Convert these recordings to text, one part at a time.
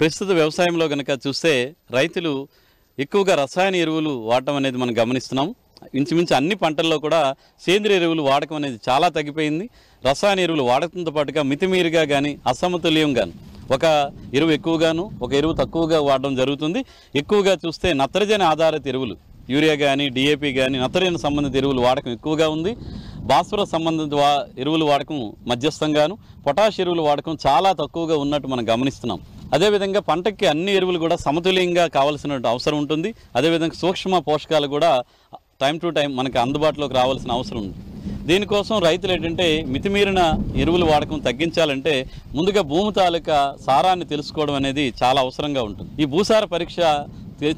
ప్రస్తుత వ్యవసాయంలో గనక చూస్తే రైతులు ఎక్కువగా రసాయన ఎరువులు వాడటం అనేది మనం గమనిస్తున్నాం. ఇంచుమించు అన్ని పంటల్లో కూడా సేంద్రియ ఎరువులు వాడకం అనేది చాలా తగ్గిపోయింది. రసాయన ఎరువులు వాడకంతో పాటుగా మితిమీరిగా కానీ అసమతుల్యంగాను ఒక ఎరువు ఎక్కువగాను ఒక ఎరువు తక్కువగా వాడడం జరుగుతుంది. ఎక్కువగా చూస్తే నత్రజని ఆధారిత ఎరువులు యూరియా కానీ డిఏపి కానీ నత్రజని సంబంధిత ఎరువులు వాడకం ఎక్కువగా ఉంది. భాస్వరస్ సంబంధిత ఎరువులు వాడకం మధ్యస్థంగాను, పొటాష్ ఎరువులు వాడకం చాలా తక్కువగా ఉన్నట్టు మనం గమనిస్తున్నాం. అదేవిధంగా పంటకి అన్ని ఎరువులు కూడా సమతుల్యంగా కావాల్సిన అవసరం ఉంటుంది. అదేవిధంగా సూక్ష్మ పోషకాలు కూడా టైం టు టైం మనకి అందుబాటులోకి రావాల్సిన అవసరం ఉంది. దీనికోసం రైతులు ఏంటంటే మితిమీరిన ఎరువులు వాడకం తగ్గించాలంటే ముందుగా భూమి తాలూకా సారాన్ని తెలుసుకోవడం అనేది చాలా అవసరంగా ఉంటుంది. ఈ భూసార పరీక్ష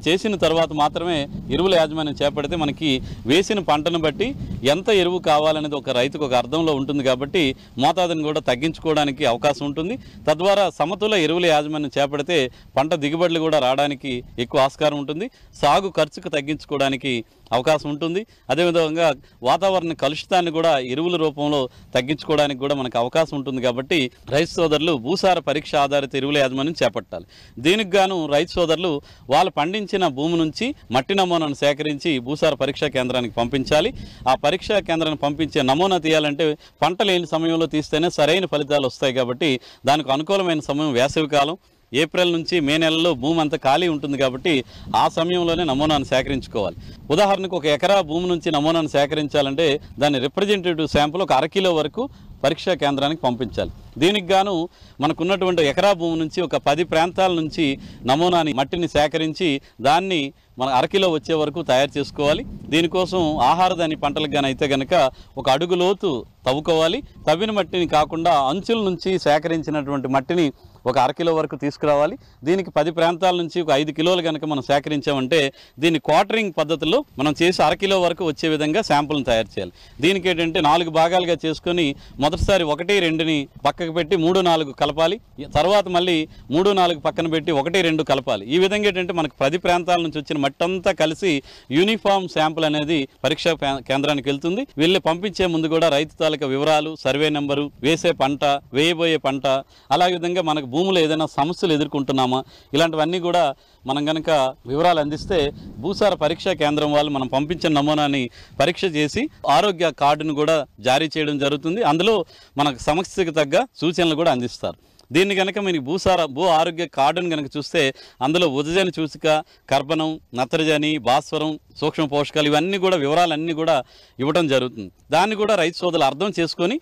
చేసిన తర్వాత మాత్రమే ఎరువుల యాజమాన్యం చేపడితే మనకి వేసిన పంటను బట్టి ఎంత ఎరువు కావాలనేది ఒక రైతుకు ఒక అర్థంలో ఉంటుంది. కాబట్టి మోతాదుని కూడా తగ్గించుకోవడానికి అవకాశం ఉంటుంది. తద్వారా సమతుల ఎరువుల యాజమాన్యం చేపడితే పంట దిగుబడులు కూడా రావడానికి ఎక్కువ ఆస్కారం ఉంటుంది. సాగు ఖర్చుకు తగ్గించుకోవడానికి అవకాశం ఉంటుంది. అదేవిధంగా వాతావరణ కలుషితాన్ని కూడా ఎరువుల రూపంలో తగ్గించుకోవడానికి కూడా మనకు అవకాశం ఉంటుంది. కాబట్టి రైతు సోదరులు భూసార పరీక్ష ఆధారిత ఎరువుల యాజమాన్యం చేపట్టాలి. దీనికి గాను రైతు సోదరులు వాళ్ళు పండించిన భూమి నుంచి మట్టి నమూనాను సేకరించి భూసార పరీక్షా కేంద్రానికి పంపించాలి. ఆ పరీక్షా కేంద్రాన్ని పంపించే నమూనా తీయాలంటే పంట లేని సమయంలో తీస్తేనే సరైన ఫలితాలు వస్తాయి. కాబట్టి దానికి అనుకూలమైన సమయం వేసవి కాలం. ఏప్రిల్ నుంచి మే నెలలో భూమి అంతా ఖాళీ ఉంటుంది. కాబట్టి ఆ సమయంలోనే నమూనాను సేకరించుకోవాలి. ఉదాహరణకు ఒక ఎకరా భూమి నుంచి నమూనాను సేకరించాలంటే దాని రిప్రజెంటేటివ్ శాంపుల్ ఒక అరకిలో వరకు పరీక్షా కేంద్రానికి పంపించాలి. దీనికి గాను మనకున్నటువంటి ఎకరా భూమి నుంచి ఒక 10 ప్రాంతాల నుంచి నమూనాని మట్టిని సేకరించి దాన్ని మన అరకిలో వచ్చే వరకు తయారు చేసుకోవాలి. దీనికోసం ఆహారధాన్య పంటలకు కానీ అయితే కనుక ఒక అడుగు లోతు తవ్వుకోవాలి. తవ్విన మట్టిని కాకుండా అంచుల నుంచి సేకరించినటువంటి మట్టిని ఒక అరకిలో వరకు తీసుకురావాలి. దీనికి 10 ప్రాంతాల నుంచి ఒక 5 కిలోలు కనుక మనం సేకరించామంటే దీన్ని క్వార్టరింగ్ పద్ధతిలో మనం చేసి అరకిలో వరకు వచ్చే విధంగా శాంపుల్ని తయారు చేయాలి. దీనికి ఏంటంటే 4 భాగాలుగా చేసుకొని మొదటిసారి 1, 2ని పక్కకు పెట్టి 3, 4 కలపాలి. తర్వాత మళ్ళీ 3, 4 పక్కన పెట్టి 1, 2 కలపాలి. ఈ విధంగా ఏంటంటే మనకు 10 ప్రాంతాల నుంచి వచ్చిన మట్టి అంతా కలిసి యూనిఫామ్ శాంపుల్ అనేది పరీక్షా కేంద్రానికి వెళ్తుంది. వీళ్ళు పంపించే ముందు కూడా రైతు తాలూకా వివరాలు, సర్వే నెంబరు, వేసే పంట, వేయబోయే పంట, అలాగే విధంగా మనకు భూములు ఏదైనా సమస్యలు ఎదుర్కొంటున్నామా ఇలాంటివన్నీ కూడా మనం కనుక వివరాలు అందిస్తే భూసార పరీక్షా కేంద్రం వాళ్ళు మనం పంపించిన నమూనాని పరీక్ష చేసి ఆరోగ్య కార్డును కూడా జారీ చేయడం జరుగుతుంది. అందులో మనకు సమస్యకు తగ్గ సూచనలు కూడా అందిస్తారు. దీన్ని కనుక మీరు భూ ఆరోగ్య కార్డును కనుక చూస్తే అందులో ఉదజని సూచిక, కర్బనం, నత్రజని, భాస్వరం, సూక్ష్మ పోషకాలు ఇవన్నీ కూడా వివరాలన్నీ కూడా ఇవ్వడం జరుగుతుంది. దాన్ని కూడా రైతు సోదరులు అర్థం చేసుకొని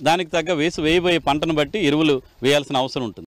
దానికి తగ్గ వేయబోయే పంటను బట్టి ఎరువులు వేయాల్సిన అవసరం ఉంటుంది.